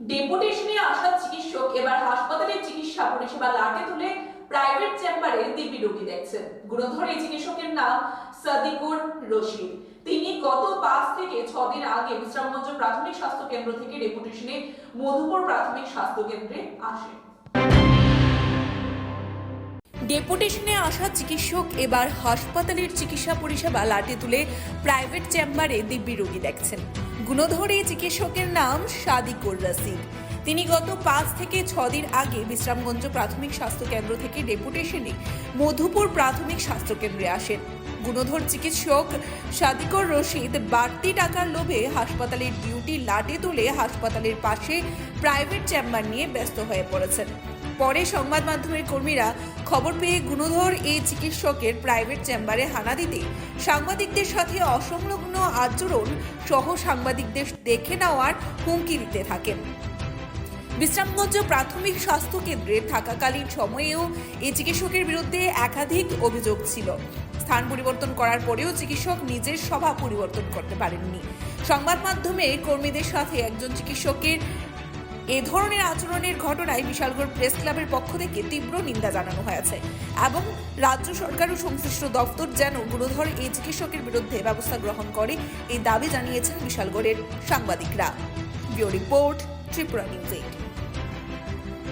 ডেপুটেশনে আসা চিকিৎসক এবার হাসপাতালের চিকিৎসা পরিষেবা লাটে তুলে প্রাইভেট চেম্বারে দিব্যি রোগী দেখছেন। গুণধর এই চিকিৎসকের নাম সাদিকুর রশিদ। তিনি গত 5 থেকে 6 দিন আগে বিশ্রামগঞ্জ প্রাথমিক স্বাস্থ্য কেন্দ্র থেকে ডেপুটেশনে মধুপুর প্রাথমিক স্বাস্থ্য কেন্দ্রে আসেন। ডেপুটেশনে আসা চিকিৎসক এবার হাসপাতালের চিকিৎসা পরিষেবা লাটে তুলে প্রাইভেট চেম্বারে দিব্যি রোগী দেখছেন। গুণধর এই চিকিৎসকের নাম সাদিকুর রশিদ। তিনি গত 5 থেকে 6 দিন আগে বিশ্রামগঞ্জ প্রাথমিক স্বাস্থ্য কেন্দ্র থেকে ডেপুটেশনে মধুপুর প্রাথমিক স্বাস্থ্য কেন্দ্রে আসেন। গুণধর চিকিৎসক সাদিকুর রশিদ বাড়তি টাকার লোভে হাসপাতালের ডিউটি লাটে তুলে হাসপাতালের পাশে প্রাইভেট চেম্বার নিয়ে ব্যস্ত হয়ে পড়েছেন। পরে সংবাদ মাধ্যমের কর্মীরা খবর পেয়ে গুণধর এই চিকিৎসকের প্রাইভেট চেম্বারে হানা দিতে সাংবাদিকদের সাথে অসংলগ্ন আচরণ সহ সাংবাদিকদের দেখে নেওয়ার হুমকি দিতে থাকেন। বিশ্রামগঞ্জ প্রাথমিক স্বাস্থ্য কেন্দ্রে থাকাকালীন সময়েও এই চিকিৎসকের বিরুদ্ধে একাধিক অভিযোগ ছিল। স্থান পরিবর্তন করার পরেও চিকিৎসক নিজের স্বভাব পরিবর্তন করতে পারেননি। সংবাদ মাধ্যমে কর্মীদের সাথে একজন চিকিৎসকের এ ধরনের আচরণের ঘটনায় বিশালগড় প্রেস ক্লাবের পক্ষ থেকে তীব্র নিন্দা জানানো হয়েছে এবং রাজ্য সরকার ও সংশ্লিষ্ট দপ্তর যেন গুণধর এই চিকিৎসকের বিরুদ্ধে ব্যবস্থা গ্রহণ করে এই দাবি জানিয়েছেন বিশালগড়ের সাংবাদিকরা। Bureau report, Tripura news 8।